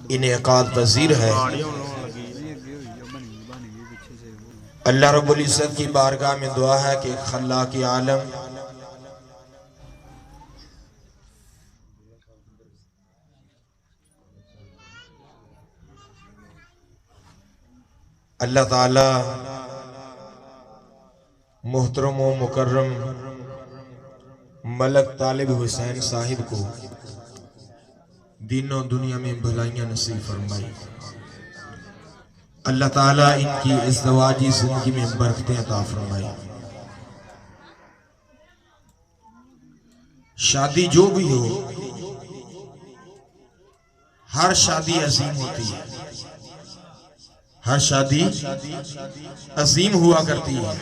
انعقاد پذیر ہے۔ اللہ رب العزت کی بارگاہ میں دعا ہے کہ خلاق عالم اللہ تعالی محترم و مکرم ملک طالب حسین صاحب کو دین و دنیا میں بھلائیاں نصیب فرمائی۔ اللہ تعالیٰ ان کی ازدواجی زندگی میں برکتیں عطا فرمائی۔ شادی جو بھی ہو، ہر شادی عظیم ہوتی ہے، ہر شادی عظیم ہوا کرتی ہے،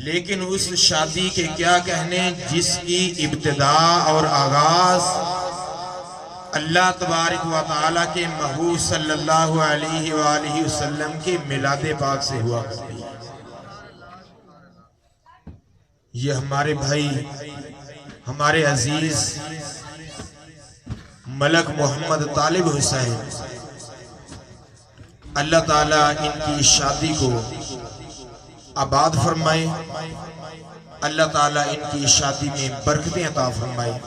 لیکن اس شادی کے کیا کہنے جس کی ابتدا اور آغاز اللہ تبارک و تعالیٰ کے محبوب صلی اللہ علیہ وآلہ وسلم کے میلاد پاک سے ہوا کرتی ہے۔ یہ ہمارے بھائی، ہمارے عزیز ملک محمد طالب حسین، اللہ تعالیٰ ان کی شادی کو آباد فرمائے، اللہ تعالیٰ ان کی شادی میں برکتیں عطا فرمائے۔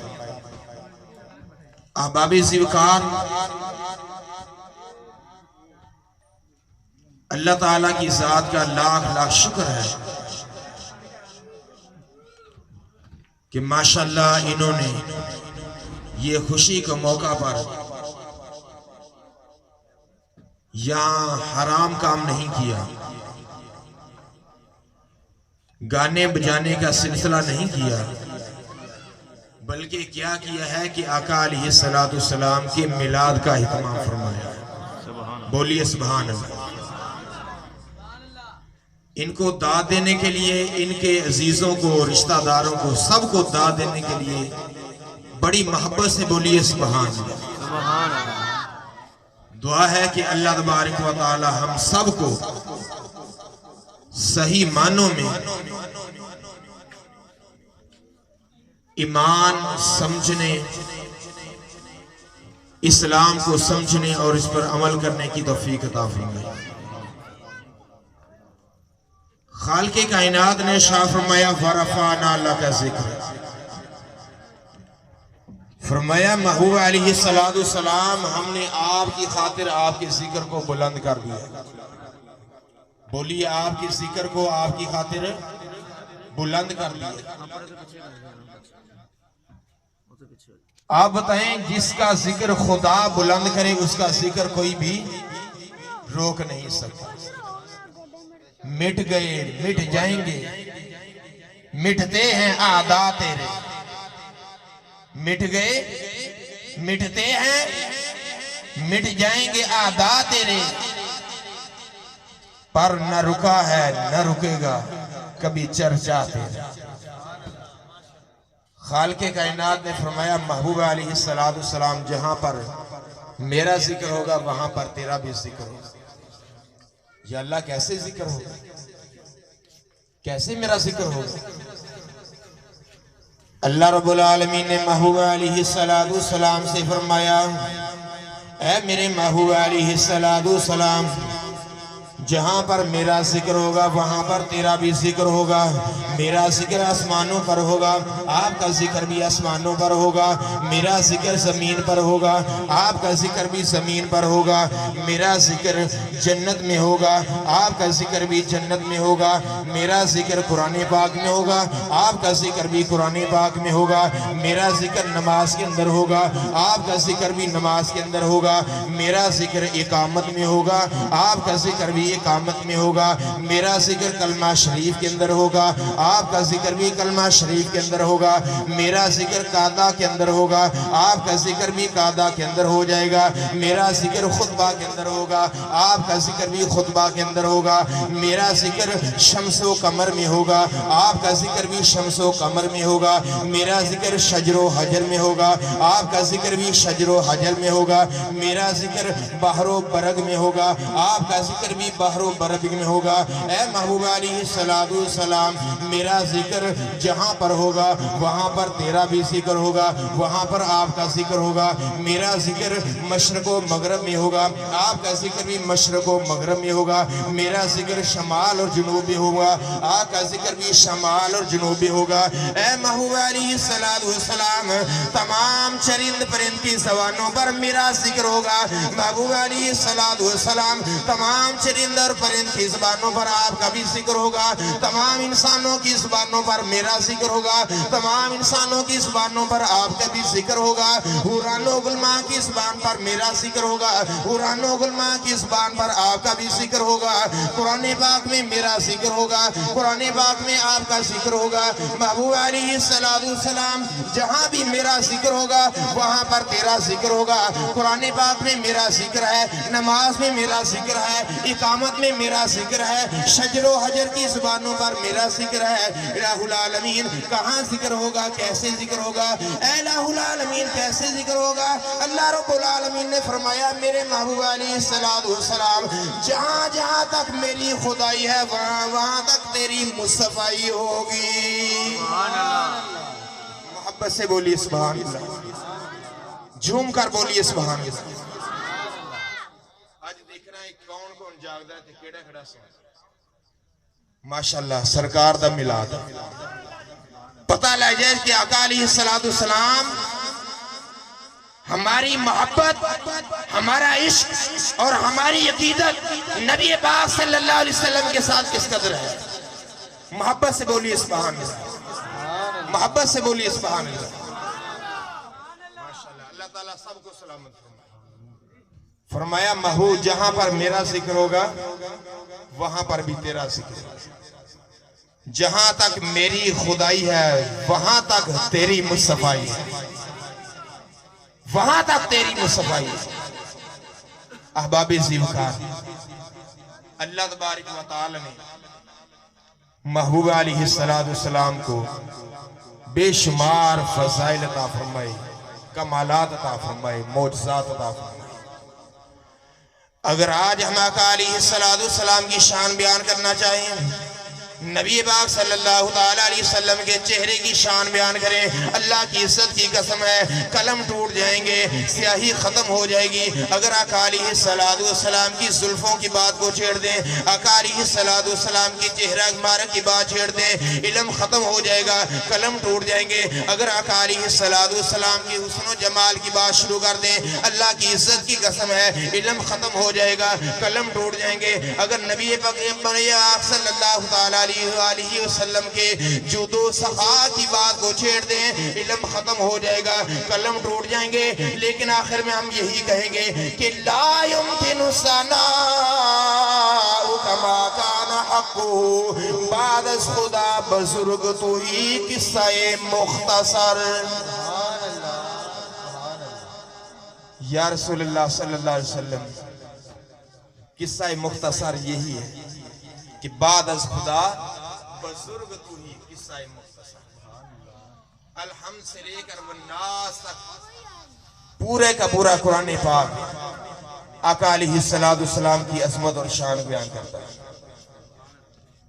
احباب زیوکار، اللہ تعالیٰ کی ذات کا لاکھ لاکھ شکر ہے کہ ماشاءاللہ انہوں نے یہ خوشی کے موقع پر یہاں حرام کام نہیں کیا، گانے بجانے کا سلسلہ نہیں کیا، بلکہ کیا کیا ہے کہ آقا علیہ السلام کے میلاد کا اہتمام فرمایا۔ بولیے سبحان اللہ۔ ان کو داد دینے کے لیے، ان کے عزیزوں کو، رشتہ داروں کو، سب کو داد دینے کے لیے بڑی محبت سے بولیے سبحان اللہ۔ دعا ہے کہ اللہ تبارک و تعالی ہم سب کو صحیح معنوں میں ایمان سمجھنے، اسلام کو سمجھنے اور اس پر عمل کرنے کی توفیق عطا فرمائے۔ خالق کائنات نے شاہ فرمایا وَرَفَعْنَا لَكَ ذِکْرَکَ، فرمایا محبوب علیہ السلام ہم نے آپ کی خاطر آپ کے ذکر کو بلند کر دیا۔ بولیے آپ کے ذکر کو آپ کی خاطر بلند کر دیا۔ آپ بتائیں جس کا ذکر خدا بلند کرے اس کا ذکر کوئی بھی روک نہیں سکتا۔ مٹ گئے مٹ جائیں گے، مٹتے ہیں اعداء تیرے، مٹ گئے مٹتے ہیں، مٹ جائیں گے اعداء تیرے، پر نہ رکا ہے نہ رکے گا کبھی چرچا تیرا۔ خالق کائنات نے فرمایا محبوب علیہ السلام جہاں پر میرا ذکر ہوگا وہاں پر تیرا بھی ذکر ہوگا۔ یا اللہ کیسے ذکر ہوگا، کیسے میرا ذکر ہوگا؟ اللہ رب العالمین نے محبوب علیہ السلام سے فرمایا اے میرے محبوب علیہ السلام، جہاں پر میرا ذکر ہوگا وہاں پر تیرا بھی ذکر ہوگا۔ میرا ذکر آسمانوں پر ہوگا، آپ کا ذکر بھی آسمانوں پر ہوگا۔ میرا ذکر زمین پر ہوگا، آپ کا ذکر بھی زمین پر ہوگا۔ میرا ذکر جنت میں ہوگا، آپ کا ذکر بھی جنت میں ہوگا۔ میرا ذکر قرآن پاک میں ہوگا، آپ کا ذکر بھی قرآن پاک میں ہوگا۔ میرا ذکر نماز کے اندر ہوگا، آپ کا ذکر بھی نماز کے اندر ہوگا۔ میرا ذکر اقامت میں ہوگا، آپ کا ذکر بھی اقامت میں ہوگا۔ میرا ذکر کلمہ شریف کے اندر ہوگا، آپ کا ذکر بھی کلمہ شریف کے اندر ہوگا۔ میرا ذکر قعدہ کے اندر ہوگا، آپ کا ذکر بھی قعدہ کے اندر ہو جائے گا۔ میرا ذکر خطبہ کے اندر ہوگا، آپ کا ذکر بھی خطبہ کے اندر ہوگا۔ میرا ذکر شمس و قمر میں ہوگا، آپ کا ذکر بھی شمس و قمر میں ہوگا۔ میرا ذکر شجر و حجر میں ہوگا، آپ کا ذکر بھی شجر و حجر میں ہوگا۔ میرا ذکر بحر و برگ میں ہوگا، آپ کا ذکر بھی بحر بحر و بر میں ہوگا۔ اے محبوب علیہ السلام میرا ذکر جہاں پر ہوگا وہاں پر تیرا بھی ذکر ہوگا، وہاں پر آپ کا ذکر ہوگا۔ میرا ذکر مشرق و مغرب میں ہوگا، آپ کا ذکر بھی مشرق و مغرب میں ہوگا۔ میرا ذکر شمال اور جنوب میں ہوگا، آپ کا ذکر بھی شمال اور جنوب میں ہوگا۔ اے محبوب علیہ السلام تمام چرند پرند کی زبانوں پر میرا ذکر ہوگا۔ محبوب علیہ السلام تمام چرند اور پرند کی زبانوں پر آپ کا بھی ذکر ہوگا۔ تمام انسانوں کی زبانوں پر میرا ذکر ہوگا، تمام انسانوں کی زبانوں پر آپ کا بھی ذکر ہوگا۔ حوران و غلمان کی زبان پر میرا ذکر ہوگا، حوران و غلمان کی زبان پر آپ کا بھی ذکر ہوگا۔ قرآن پاک میں میرا ذکر ہوگا، قرآن پاک میں آپ کا ذکر ہوگا۔ محبوب علیہ السلام جہاں بھی میرا ذکر ہوگا وہاں پر تیرا ذکر ہوگا۔ قرآن پاک میں میرا ذکر ہے، نماز میں میرا ذکر ہے، اقامت میں میرا ذکر ہے، شجر و حجر کی زبانوں پر میرا ذکر ہے۔ الہ العالمین کہاں ذکر ہوگا، کیسے ذکر ہوگا؟ اے الہ العالمین کیسے ذکر ہوگا؟ اللہ رب العالمین نے فرمایا میرے محبوب علیہ السلام جہاں جہاں تک میری خدائی ہے وہاں وہاں تک تیری مصطفائی ہوگی۔ محبت سے بولیے سبحان اللہ، جھوم کر بولیے سبحان اللہ۔ آج دیکھنا ہے کون کون جاگدا ہے تے کیڑا کھڑا سو۔ ماشاءاللہ سرکار دا میلاد پتہ لگ جائے کہ آقا علیہ السلام ہماری محبت، ہمارا عشق اور ہماری عقیدت نبی پاک صلی اللہ علیہ وسلم کے ساتھ کس قدر ہے۔ محبت سے بولیے سبحان اللہ، محبت سے بولیے سبحان اللہ۔ ماشاءاللہ اللہ تعالیٰ سب کو سلامت فرمایا محبوب جہاں پر میرا ذکر ہوگا وہاں پر بھی تیرا ذکر ہوگا۔ جہاں تک میری خدائی ہے وہاں تک تیری مصطفائی ہے، وہاں تک تیری مصطفائی ہے۔ احباب زیوکار اللہ تبارک و تعالی نے محبوب علیہ السلام کو بے شمار فضائل عطا فرمائے، کمالات عطا فرمائے، معجزات عطا فرمائے۔ اگر آج ہم آقا علیہ السلام کی شان بیان کرنا چاہیں، نبی پاک صلی اللہ تعالیٰ علیہ وسلم کے چہرے کی شان بیان کریں، اللہ کی عزت کی قسم ہے قلم ٹوٹ جائیں گے، سیاہی ختم ہو جائے گی۔ اگر آقا علیہ السلام کی زلفوں کی بات کو چھیڑ دیں، آقا علیہ السلام کی چہرہ مبارک کی بات چھیڑ دیں، علم ختم ہو جائے گا، قلم ٹوٹ جائیں گے۔ اگر آقا علیہ السلام کی حسن و جمال کی بات شروع کر دیں، اللہ کی عزت کی قسم ہے علم ختم ہو جائے گا، قلم ٹوٹ جائیں گے۔ اگر نبی پاک صلی اللہ تعالیٰ علیہ وسلم کے جود و سخا کی بات کو چھیڑ دیں، علم ختم ہو جائے گا، قلم ٹوٹ جائیں گے۔ لیکن آخر میں ہم یہی کہیں گے کہ لا يمكن ثناء كما كان حقه بعد از خدا بزرگ تو ہی قصہ مختصر۔ یا رسول اللہ صلی اللہ علیہ وسلم قصہ مختصر یہی ہے کہ بعد از خدا بزرگ تو ہی قصہ مختصر۔ الحمد سے لے کر والناس تک پورے کا پورا قرآن پاک آقا علیہ السلام کی عظمت اور شان بیان کرتا ہے،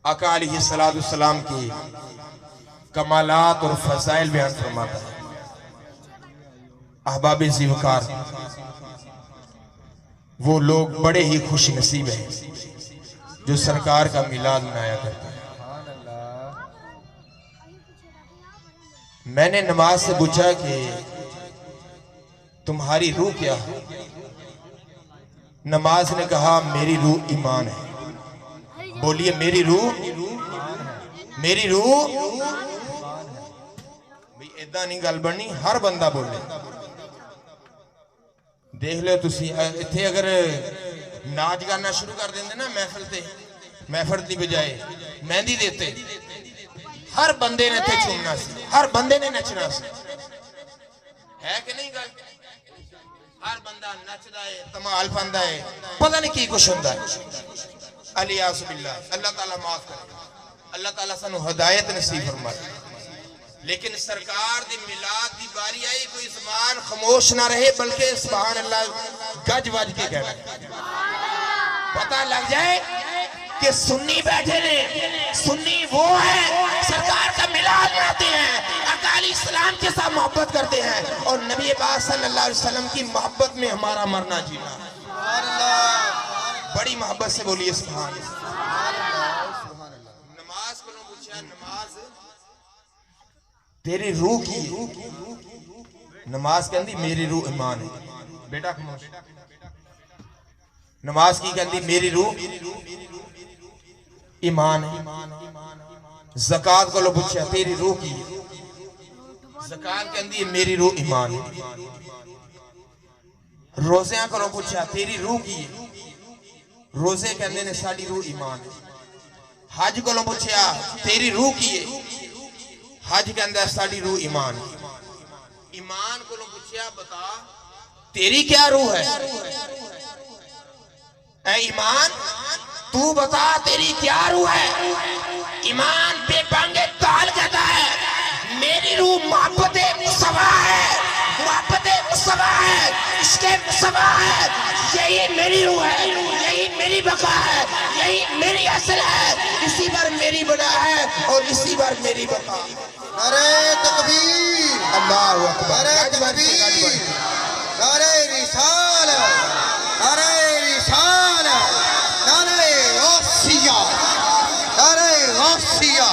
آقا علیہ السلام کی کمالات اور فضائل بیان فرماتا ہے۔ احباب زیوکار وہ لوگ بڑے ہی خوش نصیب ہیں جو سرکار کا میلاد منایا کرتے ہیں۔ میں نے نماز سے پوچھا کہ تمہاری روح کیا ہے؟ نماز نے کہا میری روح ایمان ہے۔ بولیے میری روح، میری روح بھئی ایدہ نہیں گل بڑھنی، ہر بندہ بولے۔ دیکھ لے تسی اتھے اگر ناچ گانا شروع کر دیندے نا محفل دی بجائے مہندی دیتے، ہر بندے نے تھے چھومنا سی، ہر بندے نے نچنا سی، ہے کہ نہیں گل؟ ہر بندہ نچ دائے، تمال پھن دائے، پتہ نہیں کی کچھ ہوں دائے۔ علیہ باللہ، اللہ تعالیٰ معاف کرے، اللہ تعالیٰ سانو ہدایت نصیب فرمائے۔ لیکن سرکار دی میلاد دی باری آئی، کوئی زبان خاموش نہ رہے بلکہ سبحان اللہ گج وج کے کہنا ہے، پتہ لگ جائے کہ سنی بیٹھے نے، سنی وہ ہے سرکار کا میلاد مناتے ہیں، آقا علیہ السلام کے ساتھ محبت کرتے ہیں، اور نبی پاک صلی اللہ علیہ وسلم کی محبت میں ہمارا مرنا جینا۔ بڑی محبت سے بولیے سبحان اللہ۔ نماز کو پوچھا، نماز تیری روح کی، نماز کے اندی میری روح ایمان ہے، بیٹا خاموش، نماز کی کہندی میری روح ایمان ہے۔ زکاة کو لو پوچھا تیری روح کی، زکاة کہندی میری روح ایمان ہے۔ روزیاں کو لو پوچھا تیری روح کی، روزے کہندے نے ساڑی روح ایمان ہے۔ حج کو لو پوچھا تیری روح کی ہے، حج کہندے ساڑی روح ایمان ہے۔ ایمان کو لو پوچھا بتا تیری کیا روح ہے، اے ایمان تو بتا تیری کیا روح ہے۔ ایمان بے بانگے تال کہتا ہے میری روح محبت مصطفیٰ ہے، محبت مصطفیٰ ہے، عشق مصطفیٰ ہے، یہی میری روح ہے، یہی میری بقا ہے، یہی میری اصل ہے، اسی پر میری بنا ہے اور اسی پر میری بقا۔ نعرہ تکبیر، اللہ اکبر، نعرہ تکبیر، نعرہ رسالت، نعرہ رسالت، نعرہ غوثیہ، نعرہ غوثیہ۔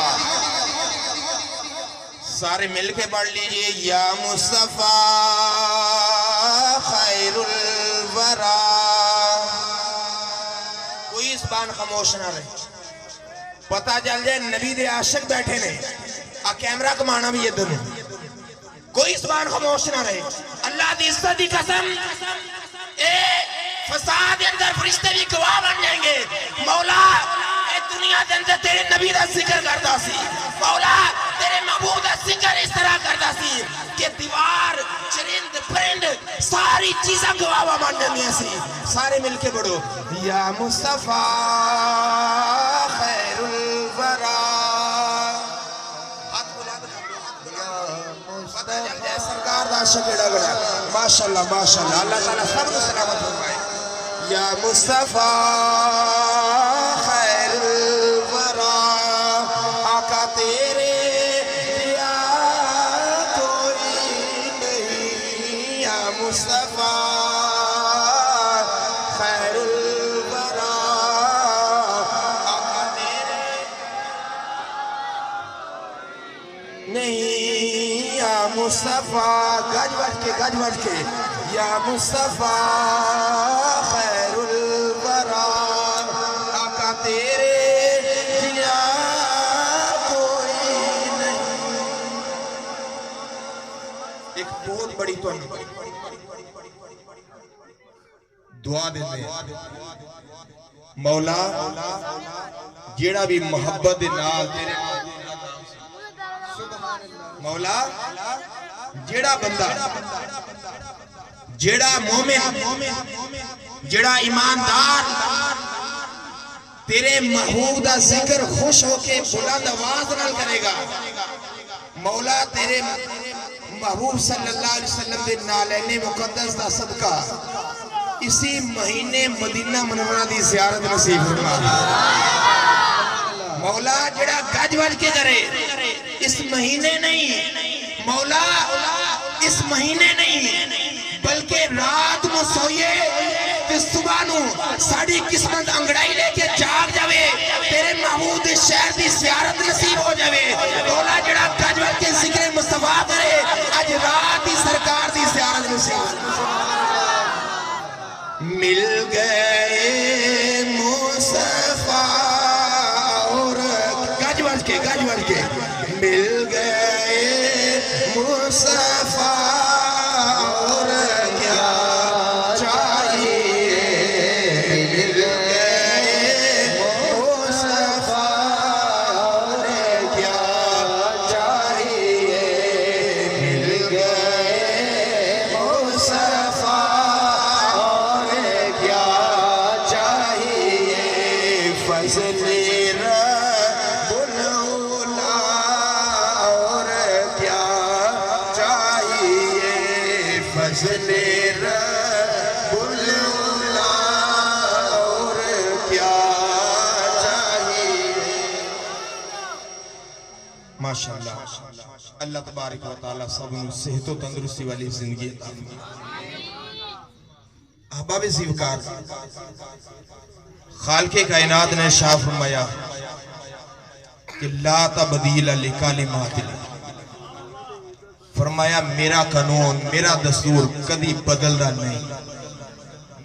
سارے مل کے پڑھ لیجئے یا مصطفیٰ خیر الورا۔ کوئی اس بان خاموش نہ رہے، پتہ چل جائے نبی دے عاشق بیٹھے نے، کیمرہ کمانا بھی یہ دنوں، کوئی اس بان خاموش نہ رہے۔ اللہ دی عزت دی قسم فساد اندر فرشتے بھی گواہ بن جائیں گے، مولا اے دنیا دے اندر تیرے نبی دا ذکر کرتا سی، مولا تیرے محبوب دا ذکر اس طرح کرتا سی کہ دیوار چرند پرند ساری چیزاں گواہ بن جائیں سی۔ سارے مل کے بڑھو یا مصطفیٰ خیر الورا۔ سرکار دا شکڑا گڑا، ماشاءاللہ ماشاءاللہ، اللہ تعالیٰ سب کو سلامت فرمائے۔ یا مصطفیٰ خیر الورا، آقا تیرے یا کوئی نہیں، یا مصطفیٰ خیر الورا، آقا تیرے نہیں، یا مصطفیٰ، گج بڑھ کے یا مصطفیٰ خیر الورا، آقا تیرے جیا کوئی نہیں۔ ایک بہت بڑی تو دعا دیتے ہیں، مولا جیڑا بھی محبت نال تیرے مولا جیڑا بندہ، جیڑا مومن، جیڑا ایماندار تیرے محبوب دا ذکر خوش ہو کے بلند آواز نال کرے گا، مولا تیرے محبوب صلی اللہ علیہ وسلم دے نالین مقدس دا صدقہ اسی مہینے مدینہ منورہ دی زیارت نصیب فرما۔ مولا جڑا گج بڑھ کے کرے اس مہینے نہیں، مولا اس مہینے نہیں بلکہ رات میں سوئے تے صبح نو ساڑی قسمت انگڑائی لے کے جاگ جاوے، تیرے محمود شہر دی زیارت نصیب ہو جاوے۔ مولا جڑا گج بڑھ کے ذکر مصطفیٰ کرے آج رات دی سرکار دی زیارت نصیب۔ مل گئے مصطفیٰ اور گج بڑھ کے مل گئے مصطفیٰ اور کیا چاہیے، مل گئے مصطفیٰ اور کیا چاہیے، مل گئے مصطفیٰ اور کیا چاہیے، فضل رب العلا اور کیا چاہیے، فضل رب العلا اور کیا چاہیے۔ ماشاءاللہ اللہ تبارک و تعالی سب نو صحت و تندرستی والی زندگی عطا فرمائے۔ احباب زیوکار، خالق کائنات نے ارشاد فرمایا کہ لا تبدیل لکلمات اللہ، فرمایا میرا قانون میرا دستور کدی بدلدا نہیں،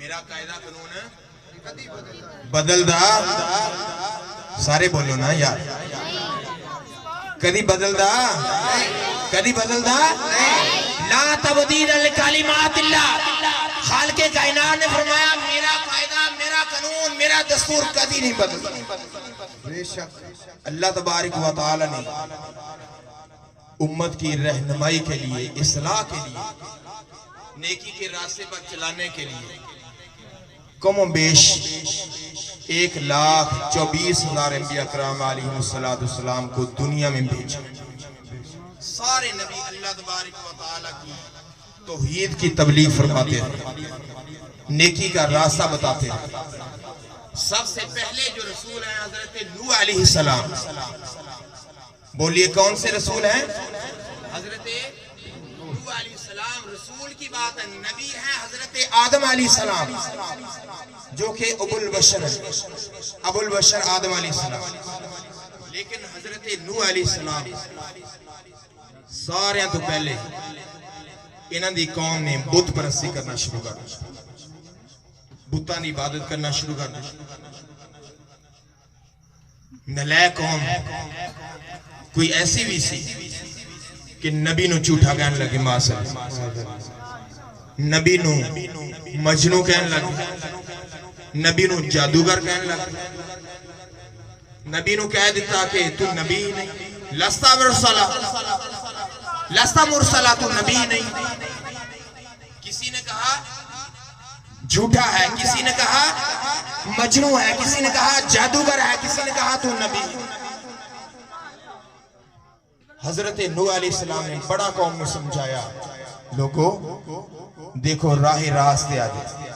میرا قاعدہ قانون بدلدا، سارے بولو نا یار، کدی بدلدا کدی بدلدا لا تبدیل لکلمات اللہ، خالق کائنات نے فرمایا میرا قاعدہ میرا قانون میرا دستور کدی نہیں بدلدا۔ بے شک اللہ تبارک و تعالی نے امت کی رہنمائی کے لیے، اصلاح کے لیے، نیکی کے راستے پر چلانے کے لیے کم و بیش 1,24,000 انبیاء کرام علیہ السلام کو دنیا میں بھیجا۔ سارے نبی اللہ تبارک و تعالی کی توحید کی تبلیغ فرماتے ہیں، نیکی کا راستہ بتاتے ہیں۔ سب سے پہلے جو رسول ہیں حضرت نوح علیہ السلام، بولیے کون سے رسول ہیں؟ حضرت نوح علیہ السلام رسول کی بات ہے، نبی ہیں حضرت آدم علیہ السلام جو کہ ابو البشر ہے، ابو البشر آدم علیہ السلام۔ لیکن حضرت نوح علیہ السلام سارے تو پہلے انہاں دی قوم نے بت پرستی کرنا شروع کر دیا، بتاں دی عبادت کرنا شروع کر دیا۔ نالائق قوم کوئی ایسی بھی سی کہ نبی نو جھوٹا کہنے لگے، ماسا نبی نو مجنو کہنے لگے، نبی نو جادوگر کہنے لگے، نبی نو کہہ دیتا کہ تو نبی نہیں، لستا مرسلہ لستا مرسلہ، تو نبی نہیں۔ کسی نے کہا جھوٹا ہے، کسی نے کہا مجنو ہے، کسی نے کہا جادوگر ہے، کسی نے کہا تو نبی۔ حضرت نوح علیہ السلام نے بڑا قوم میں سمجھایا، لوگو دیکھو راہ راستے آ جائے،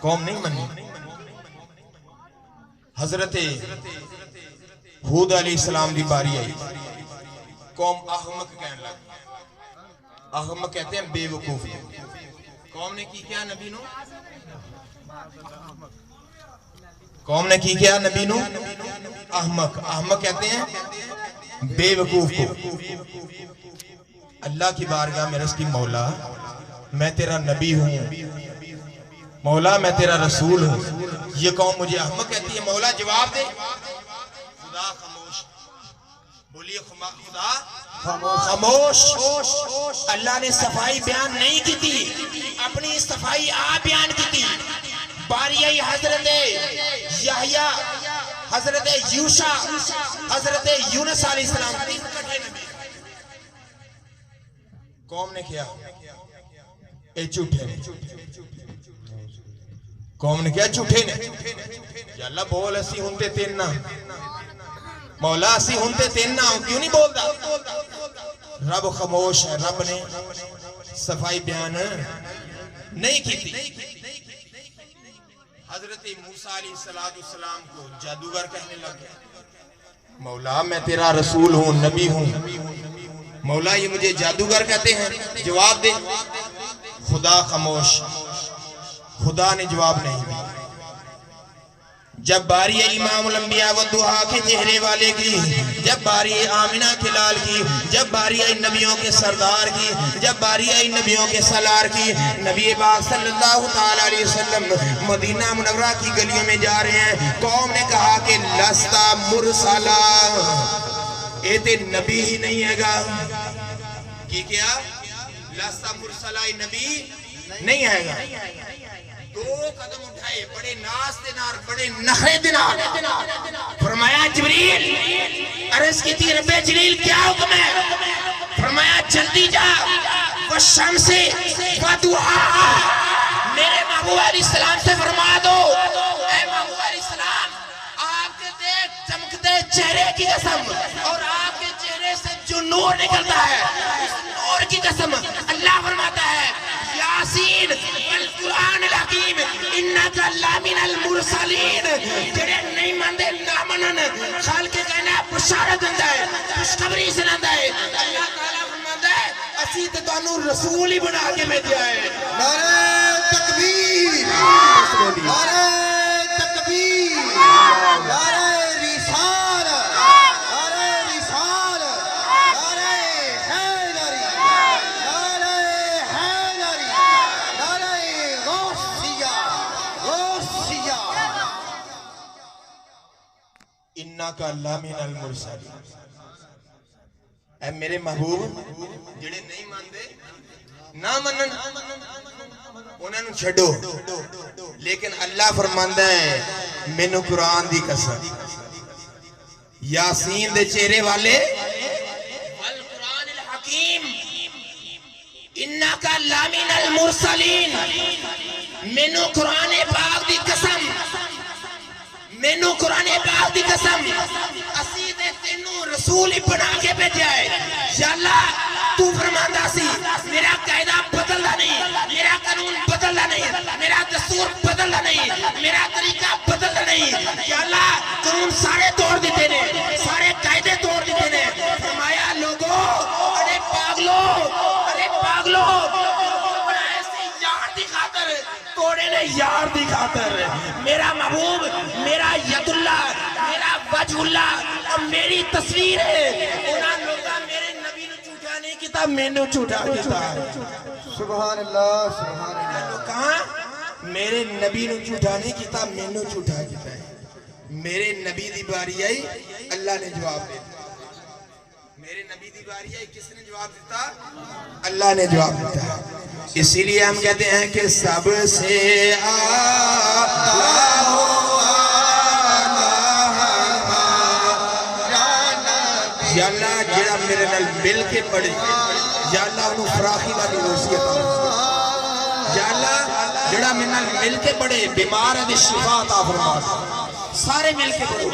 قوم نہیں منی۔ حضرت ہود علیہ السلام دی باری آئی، قوم احمق کہنے لگی، احمق کہتے ہیں بے وقوف۔ قوم نے کی کیا نبی نو؟ قوم نے کی کیا نبی نو؟ احمق، احمق کہتے ہیں بے وقوف کو۔ اللہ کی بارگاہ میں عرض کی، مولا میں تیرا نبی ہوں، مولا میں تیرا رسول ہوں، یہ قوم مجھے احمق کہتی ہے، مولا جواب دے۔ خدا خاموش، بولیے خدا خاموش۔ اللہ نے صفائی بیان نہیں کی تھی، اپنی صفائی آپ بیان کی تھی۔ باری آئی حضرت یحییٰ، حضرت یوشع، حضرت یونس علیہ السلام، تین کٹھے نبی۔ قوم نے کیا اے جھوٹے نے، قوم نے کیا جھوٹے نے، یا اللہ بول اسی ہنتے تین نہ، مولا اسی ہنتے تین نہ، کیوں نہیں بولتا؟ رب خاموش ہے، رب نے صفائی بیان نہیں کی تھی۔ حضرت موسیٰ علیہ السلام کو جادوگر کہنے لگے، مولا میں تیرا رسول ہوں، نبی ہوں، مولا یہ مجھے جادوگر کہتے ہیں، جواب دے۔ خدا خاموش، خدا نے جواب نہیں دیا۔ جب باری امام الانبیاء والدہا کے چہرے والے کی، جب باری آمنہ کے لال کی، جب باری نبیوں کے سردار کی، جب باری نبیوں کے سالار کی، نبی پاک صلی اللہ علیہ وسلم مدینہ منورہ کی گلیوں میں جا رہے ہیں، قوم نے کہا کہ لستا مرسلہ، اے تے نبی ہی نہیں ہے گا۔ کی کیا؟ لستا مرسلہ نبی نہیں ہے گا۔ دو قدم اٹھائے، بڑے ناز دینار، بڑے نخرے دینار، فرمایا جبریل، عرض کی تھی رب جلیل کیا حکم ہے؟ فرمایا جلدی جا، والشمس وضحاہا، میرے محبوب علیہ السلام سے فرما دو، اے محبوب علیہ السلام، آپ کے دیکھ چمکتے چہرے کی قسم اور آپ کے چہرے سے جو نور نکلتا ہے، اس نور کی قسم اللہ فرماتا ہے، یاسین والقرآن الحکیم انکا لامن المرسلین، جڑے نہیں مندے نامنن، خالق کہنا بشارت دیتا ہے خوشخبری سناتا ہے اللہ تعالیٰ فرماتا ہے اسی تے تانوں رسول ہی بنا کے بھیجا ہے نعرہ تکبیر نعرہ تکبیر نعرہ رسالت نعرہ رسالت نعرہ حیدری نعرہ حیدری نعرہ غوثیہ غوثیہ انکا لمن المرسلین اے میرے محبوب جڑے نہیں ماندے نہ منن انہاں نوں چھڈو لیکن اللہ فرماندا ہے مینوں قرآن دی قسم یاسین دے چہرے والے والقرآن الحکیم انکا لمن المرسلین مینوں قرآن پاک دی قسم مینوں قرآن پاک دی قسم اسی تے تینوں رسول ہی بنا کے بھیجا ہے یا اللہ تو فرماندا سی میرا قاعدہ بدلدا نہیں میرا قانون بدلدا نہیں میرا دستور بدلدا نہیں میرا طریقہ بدلدا نہیں یا اللہ قانون سارے توڑ دیتے نے سارے قاعدے توڑ دیتے نے فرمایا لوگوں ارے پاگلو توڑے نے یار دی خاطر میرا محبوب میرا ید اللہ میرا وجہ اللہ اور میری تصویر ہے انہاں لوگاں میرے نبی نو جھوٹا نہیں کیتا مینوں جھوٹا کیتا سبحان اللہ سبحان اللہ لوگاں میرے نبی نو جھوٹا نہیں کیتا مینوں جھوٹا کیتا ہے میرے نبی دی باری آئی اللہ نے جواب دے میرے نبی دی باری آئی کس نے جواب دیتا اللہ نے جواب دیتا اسی لیے ہم کہتے ہیں کہ سب سے یا اللہ جڑا میرے نال مل کے پڑھے یا اللہ انہوں فراخی والی روزی عطا فرما یا اللہ جڑا میرے نال مل کے پڑھے بیمار ہے دی شفا عطا فرما سارے مل کے پڑھو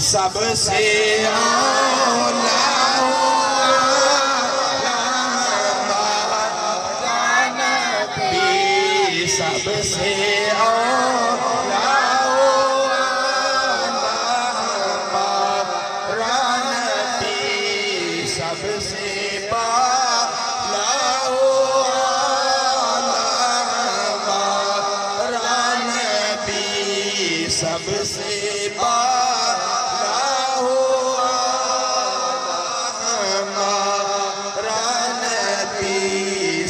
سب سے سب سے سب سے سب سے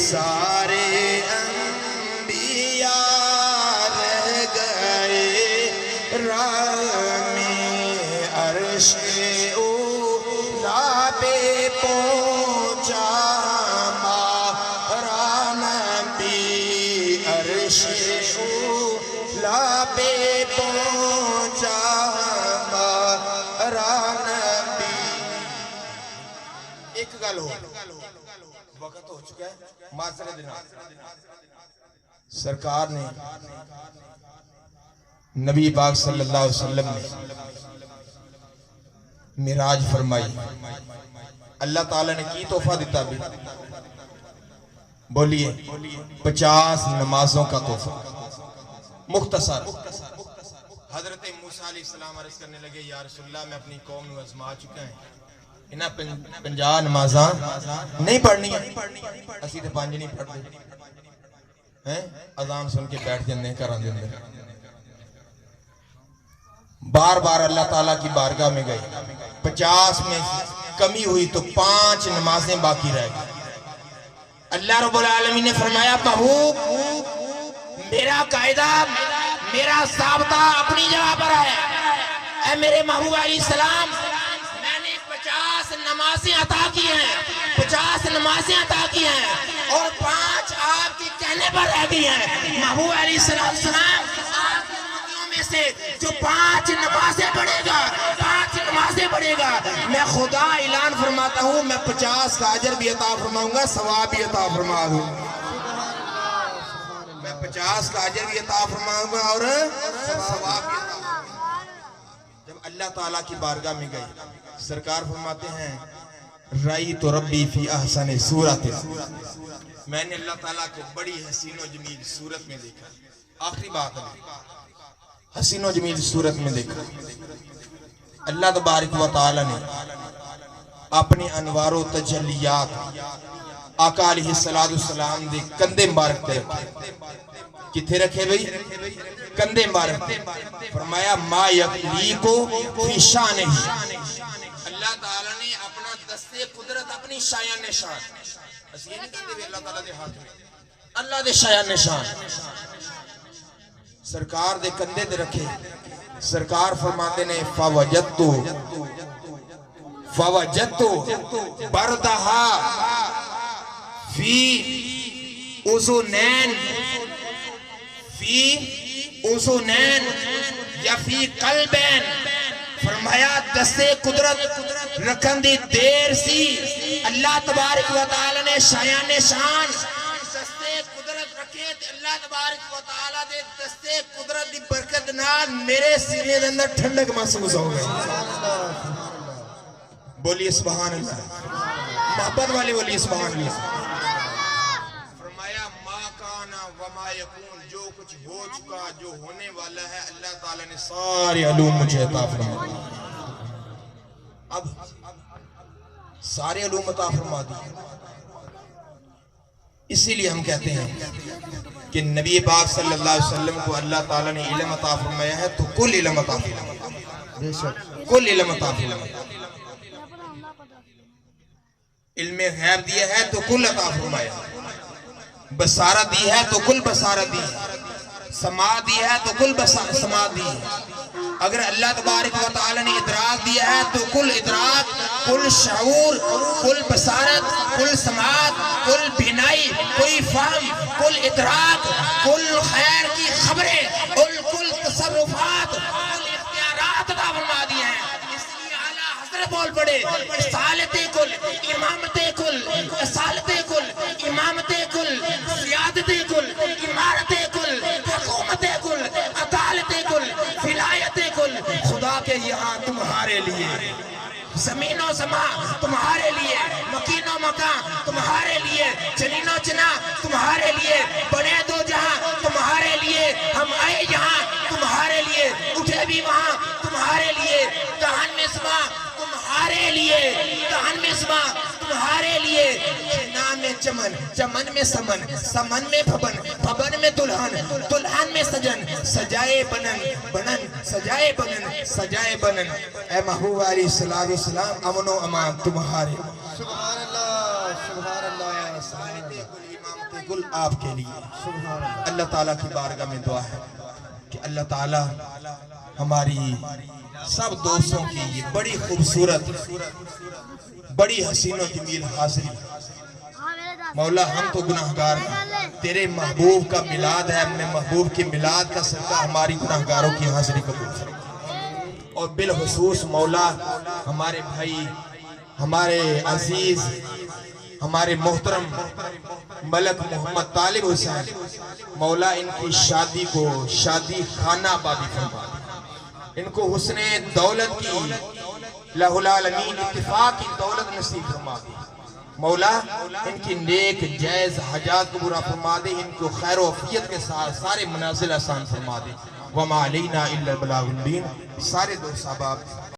سارے انبیاء رہ گئے راہ میں عرش اولا پہ پہنچا ہمارا نبی عرش اولا پہ پہنچا ہمارا نبی ایک گل ہو وقت ہو چکا ہے معذرت دینا سرکار نے نبی پاک صلی اللہ علیہ وسلم نے معراج فرمائی اللہ تعالیٰ نے کی تحفہ دیتا بھی بولیے 50 نمازوں کا تحفہ مختصر حضرت موسیٰ علیہ السلام عرض کرنے لگے یا رسول اللہ میں اپنی قوم میں آزما چکا ہے انہاں 50 نمازاں نہیں پڑھنی اسی تے 5 نہیں پڑھتے اذان سن کے بیٹھ جاندے کران دیندے بار بار اللہ تعالیٰ کی بارگاہ میں گئے 50 میں کمی ہوئی تو 5 نمازیں باقی رہ گئی اللہ رب العالمین نے فرمایا محبوب میرا قاعدہ میرا ضابطہ اپنی جگہ پر ہے اے میرے محبوب علیہ السلام میں نے 50 نمازیں عطا کی ہیں 50 نمازیں عطا کی ہیں اور 5 آپ کے کہنے پر رہ گئی ہیں محبوب علیہ السلام آپ کی امتیوں میں سے جو 5 نمازیں پڑھے گا 5 نمازیں پڑھے گا میں خدا اعلان فرماتا ہوں میں 50 کا اجر بھی عطا فرماؤں گا ثواب بھی عطا فرما دوں میں 50 کا اجر بھی عطا فرماؤں گا اور ثواب بھی عطا فرماؤں گا جب اللہ تعالیٰ کی بارگاہ میں گئے سرکار فرماتے ہیں رأیت ربی فی احسن صورت میں نے اللہ تعالیٰ کو بڑی حسین و جمیل صورت میں دیکھا آخری بات ہے حسین و جمیل صورت میں دیکھا اللہ تبارک و تعالی نے اپنے انوار و تجلیات آقا علیہ السلام دے کندے مبارک تے رکھے. کتھے رکھے بھئی؟ کندے مبارک. فرمایا ما یقلیکو فی شانہ. اللہ تعالیٰ نے اپنا دستے قدرت اپنی شایان نشان اسی نہیں کہتے بھی اللہ تعالیٰ دے ہاتھ میں اللہ دے شایان نشان سرکار دے کندے دے رکھے. سرکار فرماتے نے فوجدتو بردہا فی اذنین یا فی قلبین. فرمایا دستے قدرت رکھن دی دیر سی اللہ تبارک و تعالی نے شایان شان دستے قدرت رکھے. اللہ تبارک و تعالی دے دستے قدرت دی برکت نال میرے سینے دے اندر ٹھنڈک محسوس ہو گئی. بولیے سبحان اللہ. محبت والے بولیے سبحان اللہ. فرمایا ما کانا وما یکون. جو کچھ ہو چکا جو ہونے والا ہے اللہ تعالیٰ نے سارے علوم مجھے عطا فرما دی. اب سارے علوم عطا فرما دی. اسی لیے ہم کہتے ہیں کہ نبی پاک صلی اللہ علیہ وسلم کو اللہ تعالیٰ نے علم عطا فرمایا ہے تو کل علم عطا فرمایا. کل علم عطا فرمایا. علم غیب دیا ہے تو کل عطا فرمایا. بصارت دی ہے تو کل بصارت دی. سماع دی ہے تو کل سماع دی. اگر اللہ تبارک و تعالی نے ادراک دیا ہے تو کل ادراک، کل شعور، کل بصارت، کل سماعت، کل بینائی، کوئی فہم، کل ادراک، کل خیر کی خبریں، کل تصرفات، کل اختیارات عطا فرما دی ہیں. اس لیے اعلیٰ حضرت بول پڑے رسالت کل، امامت کل، رسالت کل، امامت کل، سیادت کل، امارت کل، حکومت کل، عدالت کل، ولایت کل. خدا کے یہاں تمہارے لیے زمین و زمان تمہارے لیے، مکین و مکان تمہارے لیے، چنین و چنا تمہارے لیے، بنے دو جہاں تمہارے لیے، ہم آئے یہاں تمہارے لیے، اٹھے بھی وہاں تمہارے لیے، دہن میں سما تمہارے لیے، دہن میں سما تمہارے لیے. نام میں چمن، چمن میں سمن، سمن میں پھبن، پھبن میں دلہن، دلہن میں سجن، سجائے بنن، بنن سجائے بنن، سجائے بنن. اے محبوب علیہ السلام امن و امان تمہارے. سبحان اللہ سبحان اللہ. سارے گل امامت گل آپ کے لیے. اللہ تعالیٰ کی بارگاہ میں دعا ہے کہ اللہ تعالیٰ ہماری سب دوستوں کی یہ بڑی خوبصورت بڑی حسین و جمیل حاضری. مولا ہم تو گناہگار ہیں، تیرے محبوب کا میلاد ہے، اپنے محبوب کے میلاد کا صدقہ ہماری گناہگاروں کی حاضری قبول کرے. اور بالخصوص مولا ہمارے بھائی، ہمارے عزیز، ہمارے محترم ملک محمد طالب حسین، مولا ان کی شادی کو شادی خانہ آبادی فرما دے. ان کو حسن دولت کی لہ العالمین اتفاق کی دولت نصیب فرما دے. مولا ان کی نیک جائز حاجات کو پورا فرما دے. ان کو خیر و عافیت کے ساتھ سارے منازل آسان فرما دے. وما علینا الا البلاغ المبین. سارے دوست احباب